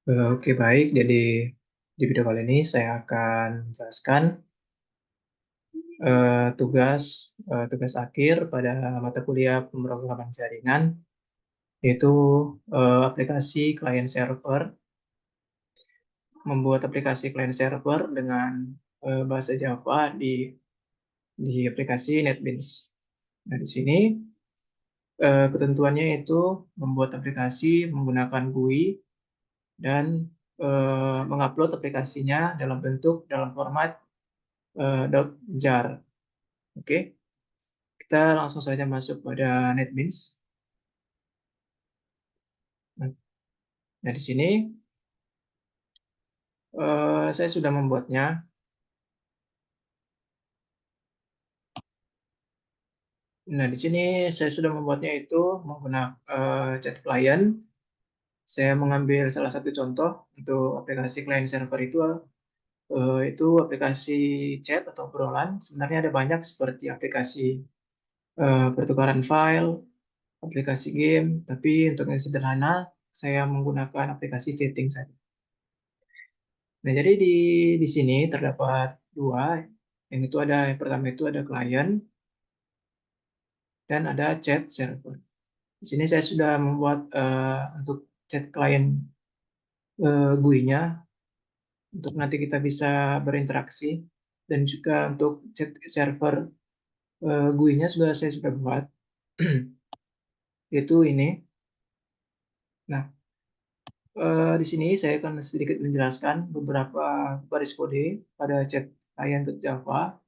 Oke baik, jadi di video kali ini saya akan menjelaskan tugas akhir pada mata kuliah pemrograman jaringan, yaitu aplikasi client server, membuat aplikasi client server dengan bahasa Java di aplikasi NetBeans. Nah, di sini ketentuannya itu membuat aplikasi menggunakan GUI dan mengupload aplikasinya dalam format .jar. Oke, kita langsung saja masuk pada NetBeans. Nah, di sini saya sudah membuatnya. Nah, di sini saya sudah membuatnya itu menggunakan chat client. Saya mengambil salah satu contoh untuk aplikasi client server itu aplikasi chat atau obrolan. Sebenarnya ada banyak seperti aplikasi pertukaran file, aplikasi game, tapi untuk yang sederhana saya menggunakan aplikasi chatting saja. Nah, jadi di sini terdapat dua. Yang pertama itu ada client dan ada chat server. Di sini saya sudah membuat untuk chat client GUI-nya untuk nanti kita bisa berinteraksi, dan juga untuk chat server GUI-nya saya sudah buat. Yaitu ini. Nah, di sini saya akan sedikit menjelaskan beberapa baris kode pada chat client Java.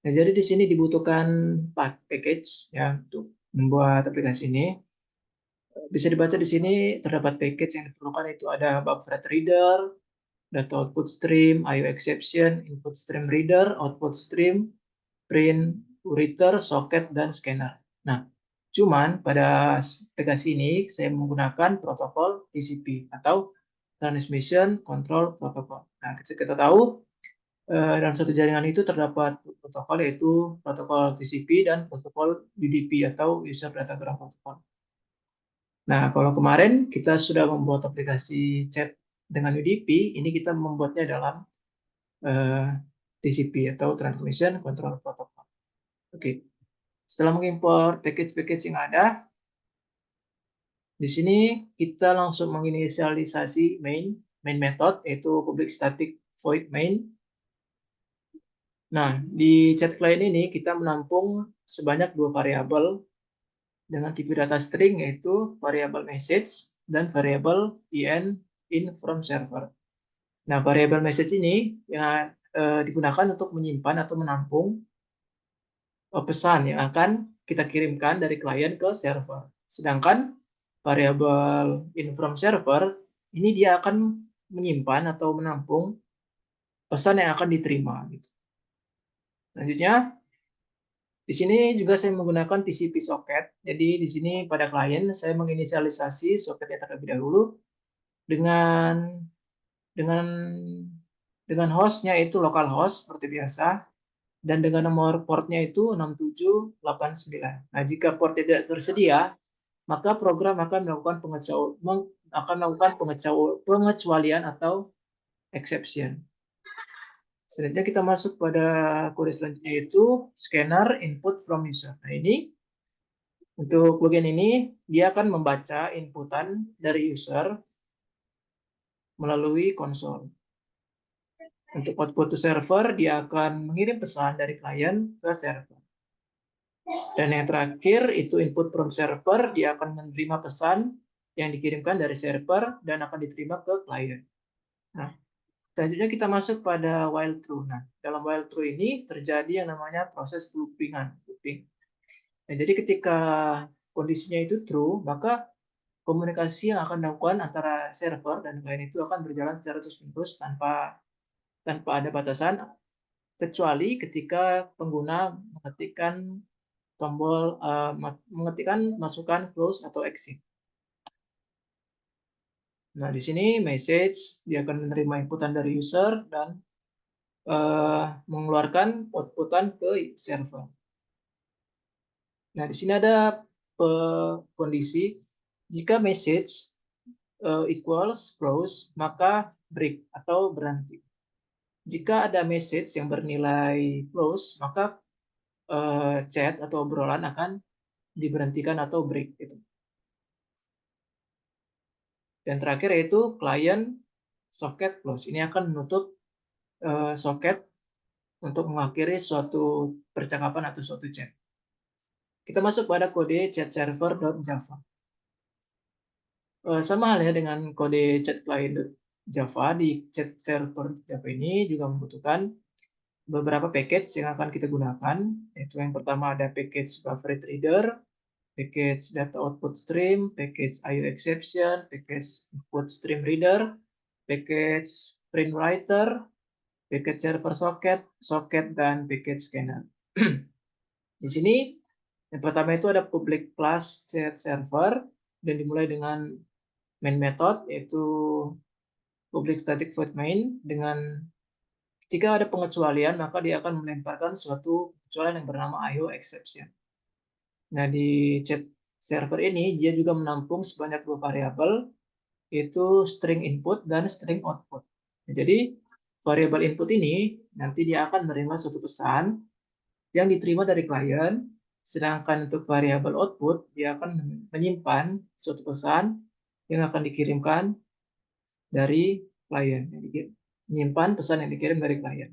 Nah, jadi di sini dibutuhkan package ya untuk membuat aplikasi ini. Bisa dibaca di sini terdapat package yang diperlukan, itu ada buffer reader, data output stream, IO exception, input stream reader, output stream, print, writer, socket, dan scanner. Nah, cuman pada aplikasi ini saya menggunakan protokol TCP atau Transmission Control Protocol. Nah, kita tahu dalam satu jaringan itu terdapat protokol, yaitu protokol TCP dan protokol UDP atau User Datagram Protocol. Nah, kalau kemarin kita sudah membuat aplikasi chat dengan UDP, ini kita membuatnya dalam TCP atau Transmission Control Protocol. Oke, setelah mengimpor package-package yang ada, di sini kita langsung menginisialisasi main method, yaitu public static void main. Nah, di chat client ini kita menampung sebanyak dua variabel dengan tipe data string, yaitu variabel message dan variabel in from server. Nah, variabel message ini yang digunakan untuk menyimpan atau menampung pesan yang akan kita kirimkan dari klien ke server. Sedangkan variabel in from server ini dia akan menyimpan atau menampung pesan yang akan diterima. Gitu. Selanjutnya, di sini juga saya menggunakan TCP socket. Jadi di sini pada klien saya menginisialisasi socketnya terlebih dahulu dengan dengan dengan hostnya itu localhost seperti biasa, dan dengan nomor portnya itu 6789. Nah, jika port tidak tersedia, maka program akan melakukan pengecualian atau exception. Selanjutnya kita masuk pada kode selanjutnya, yaitu scanner input from user. Nah, ini untuk bagian ini dia akan membaca inputan dari user melalui konsol. Untuk output to server, dia akan mengirim pesan dari klien ke server. Dan yang terakhir itu input from server, dia akan menerima pesan yang dikirimkan dari server dan akan diterima ke klien. Nah, selanjutnya kita masuk pada while true. Nah, dalam while true ini terjadi yang namanya proses looping. Nah, jadi ketika kondisinya itu true, maka komunikasi yang akan dilakukan antara server dan klien itu akan berjalan secara terus-menerus tanpa ada batasan, kecuali ketika pengguna mengetikkan masukan close atau exit. Nah, di sini message dia akan menerima inputan dari user dan mengeluarkan outputan ke server. Nah, di sini ada kondisi jika message equals close, maka break atau berhenti. Jika ada message yang bernilai close, maka chat atau obrolan akan diberhentikan atau break gitu. Dan terakhir yaitu client socket close. Ini akan menutup socket untuk mengakhiri suatu percakapan atau suatu chat. Kita masuk pada kode chat server.java. Sama halnya dengan kode chat client Java, di chat server Java ini juga membutuhkan beberapa package yang akan kita gunakan, yaitu yang pertama ada package buffer reader, package data output stream, package IO exception, package input stream reader, package print writer, package server socket, dan package scanner. Di sini yang pertama itu ada public class chat server dan dimulai dengan main method, yaitu public static void main. Dengan ketika ada pengecualian, maka dia akan melemparkan suatu pengecualian yang bernama IO exception. Nah, di chat server ini dia juga menampung sebanyak 2 variabel, yaitu string input dan string output. Nah, jadi variabel input ini nanti dia akan menerima suatu pesan yang diterima dari klien, sedangkan untuk variabel output dia akan menyimpan suatu pesan yang akan dikirimkan dari klien. Jadi menyimpan pesan yang dikirim dari klien.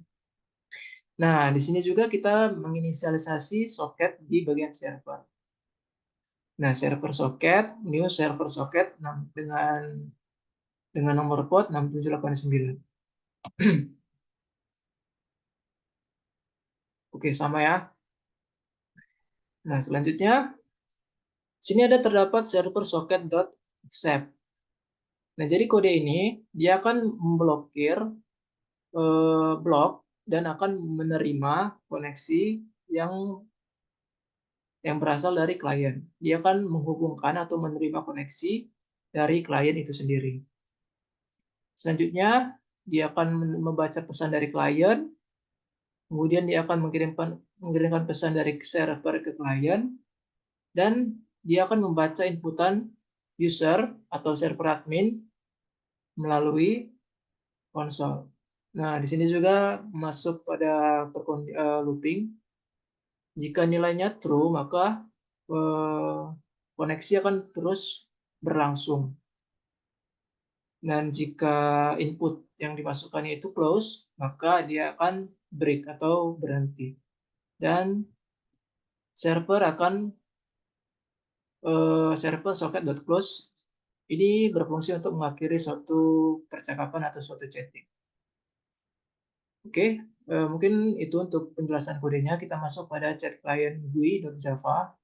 Nah, di sini juga kita menginisialisasi socket di bagian server. Nah, server socket, new server socket dengan nomor port 6789. Oke, sama ya. Nah, selanjutnya sini ada terdapat server socket.accept. Nah, jadi kode ini dia akan memblokir blok dan akan menerima koneksi yang berasal dari klien. Dia akan menghubungkan atau menerima koneksi dari klien itu sendiri. Selanjutnya, dia akan membaca pesan dari klien, kemudian dia akan mengirimkan pesan dari server ke klien, dan dia akan membaca inputan user atau server admin melalui konsol. Nah, di sini juga masuk pada looping. Jika nilainya true, maka koneksi akan terus berlangsung. Dan jika input yang dimasukkannya itu close, maka dia akan break atau berhenti. Dan server socket.close ini berfungsi untuk mengakhiri suatu percakapan atau suatu chatting. Oke, mungkin itu untuk penjelasan kodenya. Kita masuk pada chat client GUI.java.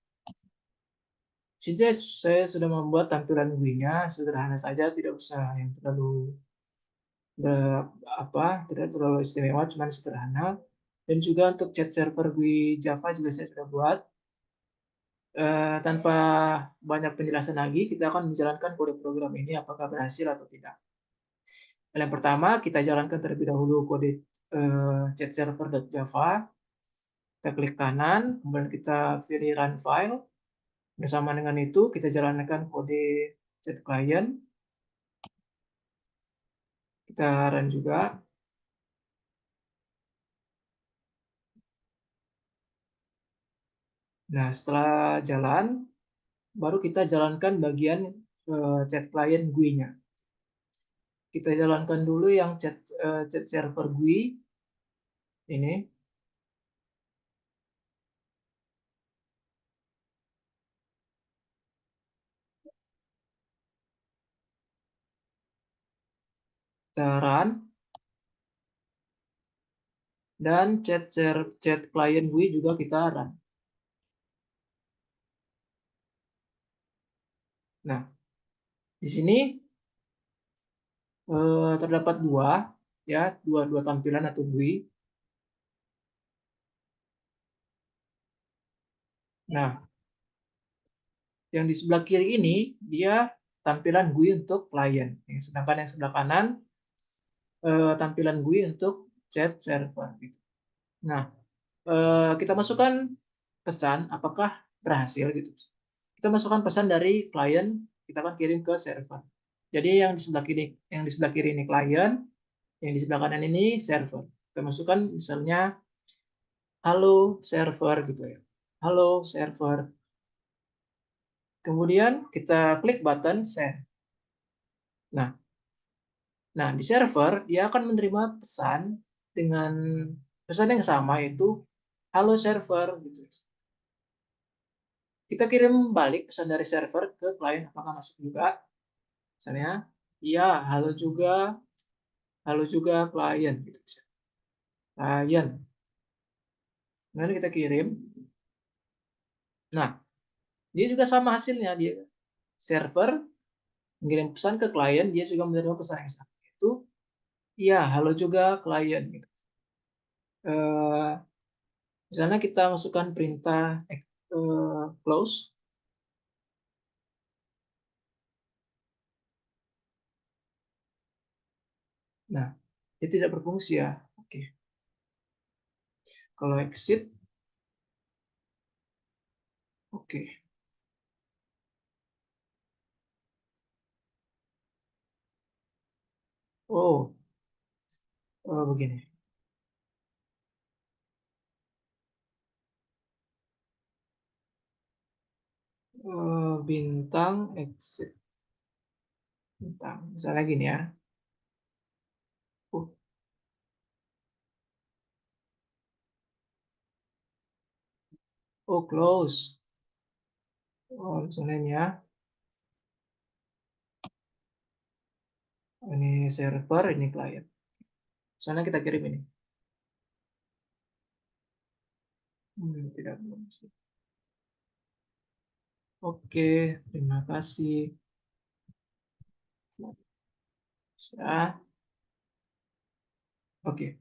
Sini saya sudah membuat tampilan GUI-nya sederhana saja, tidak usah yang tidak terlalu istimewa, cuman sederhana. Dan juga untuk chat server GUI Java juga saya sudah buat. Tanpa banyak penjelasan lagi, kita akan menjalankan kode program ini apakah berhasil atau tidak. Yang pertama, kita jalankan terlebih dahulu kode chat server.java. Kita klik kanan, kemudian kita pilih run file. Bersama dengan itu, kita jalankan kode chat client. Kita run juga. Nah, setelah jalan, baru kita jalankan bagian chat client GUI-nya. Kita jalankan dulu yang chat server GUI ini. Kita run. Dan chat client GUI juga kita run. Nah, di sini terdapat dua tampilan atau GUI. Nah, yang di sebelah kiri ini dia tampilan GUI untuk klien, sedangkan yang sebelah kanan tampilan GUI untuk chat server. Gitu. Nah, kita masukkan pesan apakah berhasil gitu. Kita masukkan pesan dari klien, kita akan kirim ke server. Jadi yang di sebelah kiri ini klien, yang di sebelah kanan ini server. Kita masukkan misalnya halo server gitu ya. Halo server. Kemudian kita klik button send. Nah, di server dia akan menerima pesan dengan pesan yang sama, yaitu halo server gitu. Kita kirim balik pesan dari server ke klien, apakah masuk juga? Misalnya, iya, halo juga klien gitu. Klien. Kemudian kita kirim. Nah, dia juga sama hasilnya. Dia server mengirim pesan ke klien, dia juga menerima pesan yang sama. Itu, iya, halo juga klien gitu. Misalnya kita masukkan perintah close. Nah, dia tidak berfungsi ya. Oke. Kalau exit, oke. Oh, begini. Bintang exit. Bintang. Misalnya gini ya. Oh, close. Oh, misalnya ini ya. Ini server, ini klien. Misalnya kita kirim ini. Tidak berfungsi. Oke, terima kasih. Ya, oke.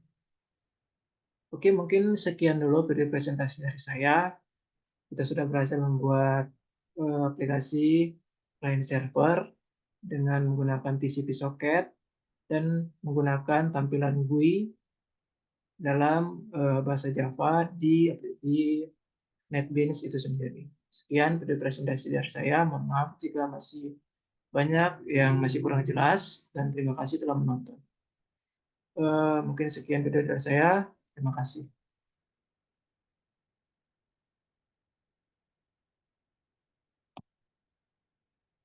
Oke, mungkin sekian dulu video presentasi dari saya. Kita sudah berhasil membuat aplikasi client server dengan menggunakan TCP socket dan menggunakan tampilan GUI dalam bahasa Java di NetBeans itu sendiri. Sekian video presentasi dari saya. Mohon maaf jika masih banyak yang masih kurang jelas, dan terima kasih telah menonton. Mungkin sekian video dari saya. Terima kasih.